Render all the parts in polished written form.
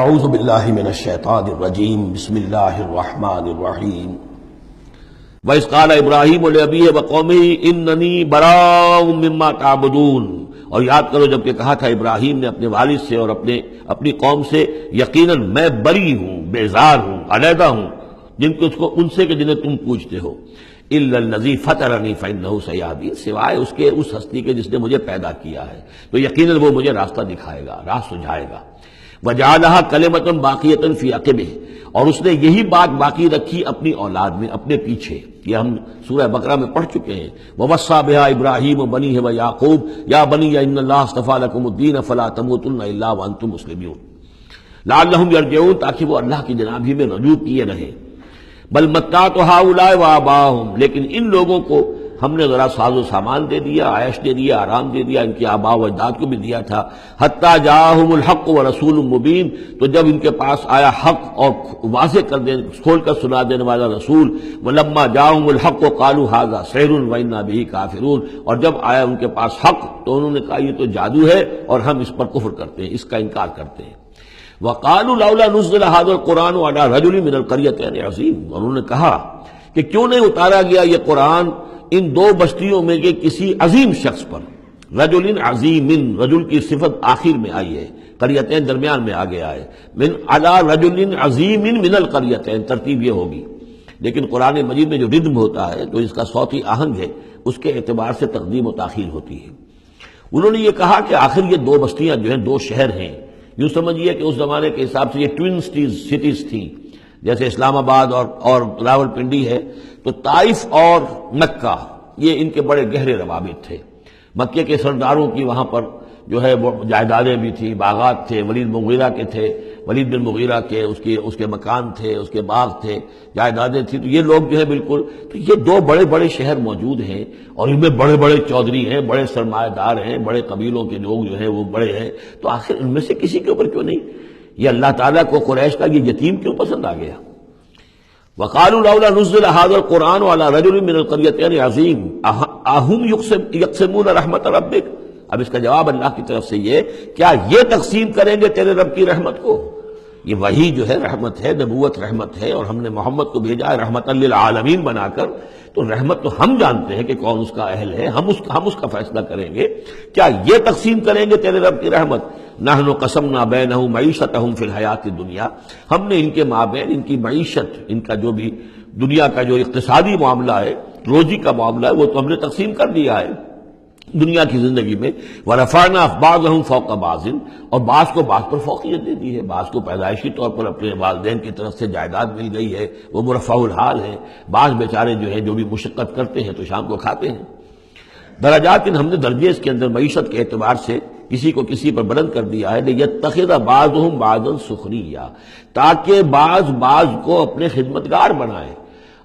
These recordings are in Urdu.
اعوذ باللہ من الشیطان الرجیم بسم اللہ الرحمن الرحیم وَإِذْ قَالَ إِبْرَاهِيمُ لِأَبِيهِ وَقَوْمِهِ إِنَّنِي بَرَاءٌ مِّمَّا تَعْبُدُونَ، اور یاد کرو جب کہ کہا تھا ابراہیم نے اپنے والد سے اور اپنی قوم سے، یقیناً میں بری ہوں، بیزار ہوں، علیحدہ ہوں ان سے کہ جنہیں تم پوجتے ہو، إِلَّا الَّذِي فَطَرَنِي فَإِنَّهُ سَيَهْدِينِ، سوائے اس کے اس ہستی کے جس نے مجھے پیدا کیا ہے تو یقیناً وہ مجھے راستہ دکھائے گا، راہ سجھائے گا۔ وَجَعَلَهَا كَلِمَةً بَاقِيَةً فِي عَقِبِهِ، اور اس نے یہی بات باقی رکھی اپنی اولاد میں، اپنے پیچھے۔ یہ ہم سورہ بقرہ میں پڑھ چکے ہیں، وَوَصَّىٰ بِهَا إِبْرَاهِيمُ بَنِيهِ وَيَعْقُوبُ يَا بَنِيَّ إِنَّ اللَّهَ اصْطَفَىٰ لَكُمُ الدِّينَ فَلَا تَمُوتُنَّ إِلَّا وَأَنتُم مُّسْلِمُونَ لَعَلَّهُمْ يَرْجِعُونَ، تاکہ وہ اللہ کی جناب ہی میں رجوع کیے رہیں۔ بل متعت هؤلاء وآباؤهم، لیکن ان لوگوں کو ہم نے ذرا ساز و سامان دے دیا، عیش دے دیا، آرام دے دیا، ان کے آباء و اجداد کو بھی دیا تھا۔ حتیٰ جاءہم الحق ورسول مبین، تو جب ان کے پاس آیا حق اور واضح کھول کر سنا دینے والا رسول، ولما جاءہم الحق قالوا ھذا سحر وإنا به کافرون، اور جب آیا ان کے پاس حق تو انہوں نے کہا یہ تو جادو ہے اور ہم اس پر کفر کرتے ہیں، اس کا انکار کرتے ہیں۔ وقالوا لولا نزل هذا القرآن على رجل من القريتين عظيم، اور انہوں نے کہا کہ کیوں نہیں اتارا گیا یہ قرآن ان دو بستیوں میں کے کسی عظیم شخص پر۔ رجل عظیم، رجل کی صفت آخر میں آئی ہے، قریتین درمیان میں آگے آئے، من علی رجل عظیم من القریتین، ترتیب یہ ہوگی۔ لیکن قرآن مجید میں جو ردم ہوتا ہے، جو اس کا صوتی آہنگ ہے، اس کے اعتبار سے تقدیم و تاخیر ہوتی ہے۔ انہوں نے یہ کہا کہ آخر یہ دو بستیاں جو ہیں، دو شہر ہیں، یوں سمجھیے کہ اس زمانے کے حساب سے یہ ٹوین سٹیز تھیں، جیسے اسلام آباد اور راول پنڈی ہے، تو طائف اور مکہ یہ ان کے بڑے گہرے روابط تھے۔ مکے کے سرداروں کی وہاں پر جو ہے وہ جائیدادیں بھی تھیں، باغات تھے، ولید مغیرہ کے تھے، ولید بن مغیرہ کے اس کے مکان تھے، اس کے باغ تھے، جائیدادیں تھیں، تو یہ لوگ جو ہے بالکل، تو یہ دو بڑے بڑے شہر موجود ہیں اور ان میں بڑے بڑے چودھری ہیں، بڑے سرمایہ دار ہیں، بڑے قبیلوں کے لوگ جو ہیں وہ بڑے ہیں، تو آخر ان میں سے کسی کے اوپر کیوں نہیں؟ یہ اللہ تعالیٰ کو قریش کا یہ یتیم کیوں پسند آ گیا؟ وقالوا لولا نزل هذا القرآن على رجل من القريتين عظيم اهم يقسمون رحمت ربك، اب اس کا جواب اللہ کی طرف سے یہ، کیا یہ تقسیم کریں گے تیرے رب کی رحمت کو؟ یہ وہی جو ہے رحمت ہے، نبوت رحمت ہے، اور ہم نے محمد کو بھیجا ہے رحمت للعالمین بنا کر، تو رحمت تو ہم جانتے ہیں کہ کون اس کا اہل ہے، ہم اس کا فیصلہ کریں گے، کیا یہ تقسیم کریں گے تیرے رب کی رحمت؟ نحن قسمنا بینہم معیشتہم فی الحیات الدنیا، ہم نے ان کے مابین ان کی معیشت، ان کا جو بھی دنیا کا جو اقتصادی معاملہ ہے، روزی کا معاملہ ہے، وہ تو ہم نے تقسیم کر دیا ہے دنیا کی زندگی میں۔ وَرَفَعْنَا بَعْضَهُمْ فَوْقَ بَعْضٍ، اور بعض کو بعض پر فوقیت دے دی ہے، بعض کو پیدائشی طور پر اپنے والدین کی طرف سے جائیداد مل گئی ہے، وہ مرفع الحال ہے، بعض بیچارے جو ہے جو بھی مشقت کرتے ہیں تو شام کو کھاتے ہیں۔ درجات، ہم نے درجے اس کے اندر معیشت کے اعتبار سے کسی کو کسی پر بلند کر دیا ہے، لِيَتَّخِذَ بَعْضُهُمْ بَعْضًا سُخْرِيًّا، تاکہ بعض کو اپنے خدمتگار بنائے۔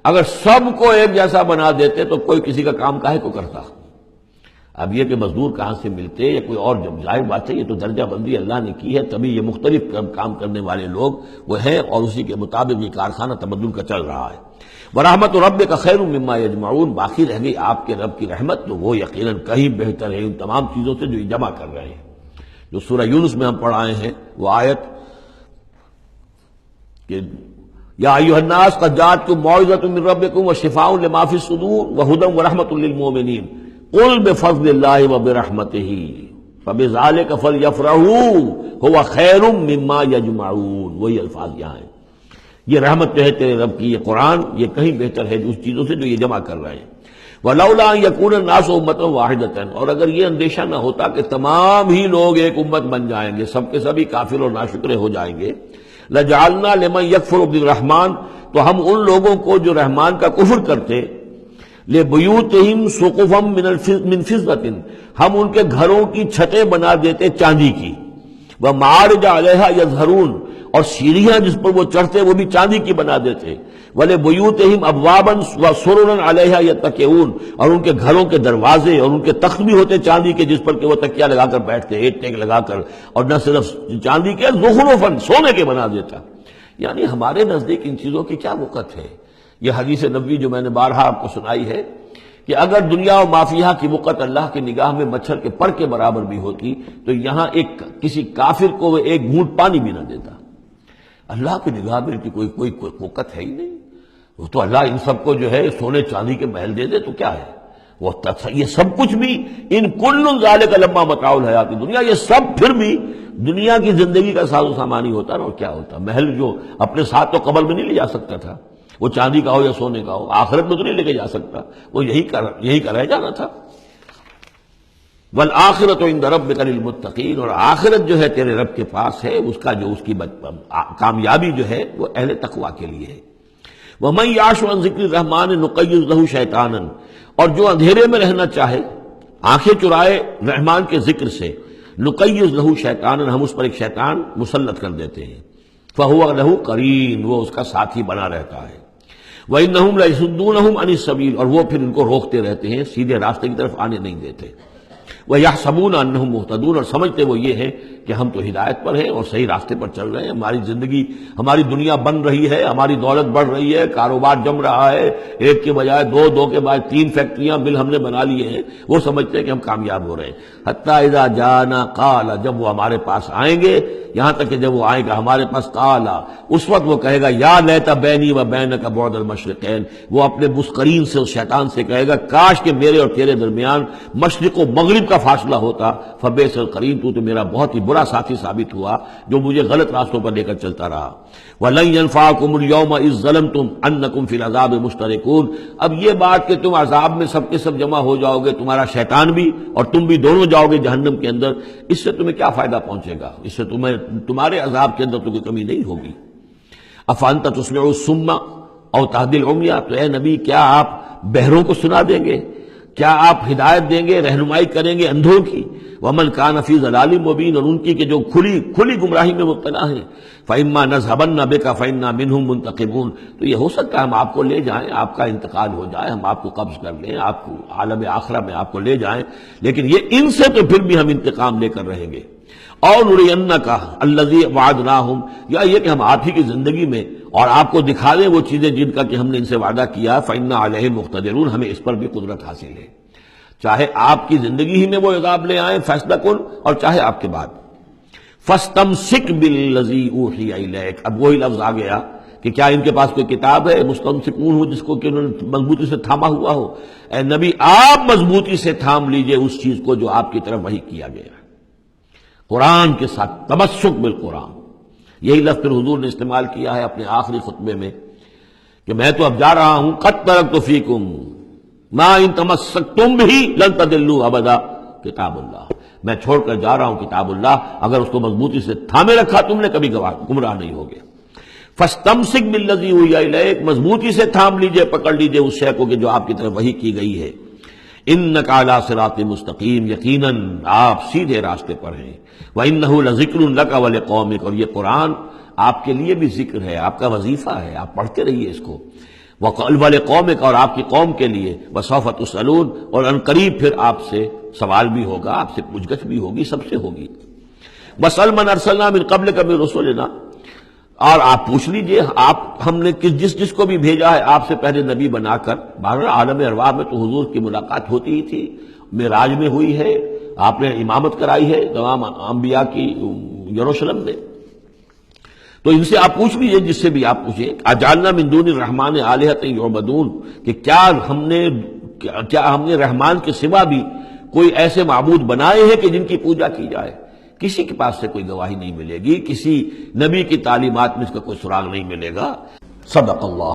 اگر سب کو ایک جیسا بنا دیتے تو کوئی کسی کا کام کاہے کو کرتا؟ اب یہ کہ مزدور کہاں سے ملتے یا کوئی اور، جب ظاہر بات ہے یہ تو درجہ بندی اللہ نے کی ہے، تبھی یہ مختلف کام کرنے والے لوگ وہ ہیں، اور اسی کے مطابق یہ کارخانہ تبدل کا چل رہا ہے۔ وَرَحْمَتُ رَبِّكَ خَيْرٌ مِّمَّا يَجْمَعُونَ، باقی رہ گئی آپ کے رب کی رحمت، تو وہ یقیناً کہیں بہتر ہے ان تمام چیزوں سے جو یہ جمع کر رہے ہیں۔ جو سورہ یونس میں ہم پڑھ آئے ہیں وہ آیت کہ یا ایھا الناس قد جاءتکم موعظۃ من ربکم وشفاء لما فی الصدور وہدی ورحمۃ للمؤمنین قل بفضل اللہ وبرحمتہ فبذلک فلیفرحوا ھو خیر مما یجمعون، وہی الفاظ یہاں ہیں۔ یہ رحمت جو ہے تیرے رب کی، یہ قرآن، یہ کہیں بہتر ہے اس چیزوں سے جو یہ جمع کر رہے ہیں۔ وَلَوْلَا أَن يَكُونَ النَّاسُ أُمَّةً وَاحِدَةً، اور اگر یہ اندیشہ نہ ہوتا کہ تمام ہی لوگ ایک امت بن جائیں گے، سب کے سبھی کافر اور ناشکرے ہو جائیں گے، لَجَعَلْنَا لِمَن يَكْفُرُ بِالرَّحْمَٰنِ، تو ہم ان لوگوں کو جو رحمان کا کفر کرتے، لِبُيُوتِهِمْ سُقُفًا مِّن فِضَّةٍ، ہم ان کے گھروں کی چھتیں بنا دیتے چاندی کی، وَمَعَارِجَ عَلَيْهَا يَظْهَرُونَ، اور سیڑھیاں جس پر وہ چڑھتے وہ بھی چاندی کی بنا دیتے، وَلِبُيُوتِهِمْ أَبْوَابًا وَسُرُرًا عَلَيْهَا يَتَّكِئُونَ، اور ان کے گھروں کے دروازے اور ان کے تخت بھی ہوتے چاندی کے جس پر کہ وہ تکیہ لگا کر بیٹھتے، ایک ٹیک لگا کر، اور نہ صرف چاندی کے، زخرفاً، سونے کے بنا دیتا۔ یعنی ہمارے نزدیک ان چیزوں کی کیا وقت ہے؟ یہ حدیث نبوی جو میں نے بارہا آپ کو سنائی ہے کہ اگر دنیا و مافیہ کی وقت اللہ کی نگاہ میں مچھر کے پر کے برابر بھی ہوتی تو یہاں کسی کافر کو وہ ایک گھونٹ پانی بھی نہ دیتا۔ اللہ کی نگاہ میں ان کی کوئی قوت ہے ہی نہیں. وہ تو اللہ ان سب کو جو ہے سونے چاندی کے محل دے دے تو کیا ہے. وہ یہ سب کچھ بھی ان کل ذالک لما متاع الحیات دنیا، یہ سب پھر بھی دنیا کی زندگی کا ساز و سامان ہی ہوتا نا. اور کیا ہوتا؟ محل جو اپنے ساتھ تو قبر میں نہیں لے جا سکتا تھا، وہ چاندی کا ہو یا سونے کا ہو، آخرت میں تو نہیں لے کے جا سکتا، وہ یہی کا رہ جانا تھا. والآخرۃ عند ربک للمتقین، اور آخرت جو ہے تیرے رب کے پاس ہے، اس کا جو اس کی کامیابی جو ہے وہ اہل تقوی کے لیے ہے. وَمَن يَعْشُ عَن ذِكْرِ الرَّحْمَٰنِ نُقَيِّضْ لَهُ شَيْطَانًا، اور جو اندھیرے میں رہنا چاہے، آنکھیں چرائے رحمان کے ذکر سے، نُقَيِّضْ لَهُ شَيْطَانًا، ہم اس پر ایک شیطان مسلط کر دیتے ہیں. فَهُوَ لَهُ قَرِينٌ، وہ اس کا ساتھی بنا رہتا ہے. وَإِنَّهُمْ لَيَصُدُّونَهُمْ عَنِ السَّبِيلِ، اور وہ پھر ان کو روکتے رہتے ہیں، سیدھے راستے کی طرف آنے نہیں دیتے. وَيَحْسَبُونَ أَنَّهُمْ مُهْتَدُونَ، اور سمجھتے وہ یہ ہے کہ ہم تو ہدایت پر ہیں اور صحیح راستے پر چل رہے ہیں، ہماری زندگی، ہماری دنیا بن رہی ہے، ہماری دولت بڑھ رہی ہے، کاروبار جم رہا ہے، ایک کے بجائے دو کے بعد 3 فیکٹریاں مل ہم نے بنا لیے ہیں. وہ سمجھتے ہیں کہ ہم کامیاب ہو رہے ہیں. حتیٰ اذا جانا قال، جب وہ ہمارے پاس آئیں گے، یہاں تک کہ جب وہ آئے گا ہمارے پاس، قال، اس وقت وہ کہے گا یا لیت بینی و بینک بعد المشرقین، وہ اپنے مسقرین سے، اس شیطان سے کہے گا کاش کہ میرے اور تیرے درمیان مشرق و مغرب کا فاصلہ ہوتا. فبئس القرین، تو میرا بہت ہی برا ساتھی ثابت ہوا جو مجھے غلط راستوں پر لے کر چلتا رہا. وَلَن يَنفَعَكُمُ الْيَوْمَ إِذ ظَّلَمْتُمْ أَنَّكُمْ فِي الْعَذَابِ مُشْتَرِكُونَ، اب یہ بات کہ تم عذاب میں سب کے سب جمع ہو جاؤ گے، تمہارا شیطان بھی اور تم بھی دونوں جاؤ گے جہنم کے اندر، اس سے تمہیں کیا فائدہ پہنچے گا؟ اس سے تمہارے عذاب کے اندر تو کوئی کمی نہیں ہوگی. أَفَأَنْتَ تُسْمِعُ الصُّمَّ أَوْ تَهْدِي الْعُمْيَ، تو اے نبی کیا آپ بہروں کو سنا دیں گے؟ کیا آپ ہدایت دیں گے، رہنمائی کریں گے اندھوں کی؟ ومن کان فی ضلال مبین، اور ان کی کہ جو کھلی گمراہی میں مبتلا ہیں. فإما نذهبن بک فإنا منهم منتقمون، تو یہ ہو سکتا ہے ہم آپ کو لے جائیں، آپ کا انتقال ہو جائے، ہم آپ کو قبض کر لیں، آپ کو عالم آخرہ میں آپ کو لے جائیں، لیکن یہ ان سے تو پھر بھی ہم انتقام لے کر رہیں گے. اور نرینک الذی وعدناہم، یا یہ کہ ہم آپ ہی کی زندگی میں اور آپ کو دکھا دیں وہ چیزیں جن کا کہ ہم نے ان سے وعدہ کیا. فإنا علیہم مقتدرون، ہمیں اس پر بھی قدرت حاصل ہے، چاہے آپ کی زندگی ہی میں وہ عذاب لے آئیں فیصلہ کن، اور چاہے آپ کے بعد. فاستمسک بالذی اوحی الیک، اب وہی لفظ آ گیا کہ کیا ان کے پاس کوئی کتاب ہے مستمسکون ہو جس کو کہ انہوں نے مضبوطی سے تھاما ہوا ہو؟ اے نبی آپ مضبوطی سے تھام لیجئے اس چیز کو جو آپ کی طرف وحی کیا گیا ہے، قرآن کے ساتھ. تمسک بالقرآن، یہی لفظ پھر حضور نے استعمال کیا ہے اپنے آخری خطبے میں کہ میں تو اب جا رہا ہوں، قد ترکت فیکم ما ان تمسکتم بھی لن تضلوا ابدا، کتاب اللہ، میں چھوڑ کر جا رہا ہوں کتاب اللہ، اگر اس کو مضبوطی سے تھامے رکھا تم نے کبھی گمراہ نہیں ہوگے. فاستمسک بالذی اوحی الیک، مضبوطی سے تھام لیجئے، پکڑ لیجئے اس شے کو کہ جو آپ کی طرف وحی کی گئی ہے. انک علی صراط مستقیم، یقیناً آپ سیدھے راستے پر ہیں. وانہ لذکر لک ولقومک، اور یہ قرآن آپ کے لیے بھی ذکر ہے، آپ کا وظیفہ ہے، آپ پڑھتے رہیے اس کو. وَلِقَوْمِكَ، اور آپ کی قوم کے لیے. وَسَوْفَ تُسْأَلُونَ، اور ان قریب پھر آپ سے سوال بھی ہوگا، آپ سے پوچھ گچھ بھی ہوگی، سب سے ہوگی. وَاسْأَلْ مَنْ أَرْسَلْنَا مِنْ قَبْلِكَ مِنْ رُسُلِنَا، اور آپ پوچھ لیجئے ہم نے جس کو بھی بھیجا ہے آپ سے پہلے نبی بنا کر. بہرحال عالم ارواح میں تو حضور کی ملاقات ہوتی ہی تھی، معراج میں ہوئی ہے، آپ نے امامت کرائی ہے تمام انبیاء کی یروشلم میں. تو ان سے آپ پوچھ لیجیے، جس سے بھی آپ پوچھیں. اجعلنا من دون الرحمن آلہۃ یعبدون، کہ کیا ہم نے رحمان کے سوا بھی کوئی ایسے معبود بنائے ہیں کہ جن کی پوجا کی جائے؟ کسی کے پاس سے کوئی گواہی نہیں ملے گی، کسی نبی کی تعلیمات میں اس کا کوئی سراغ نہیں ملے گا. صدق اللہ.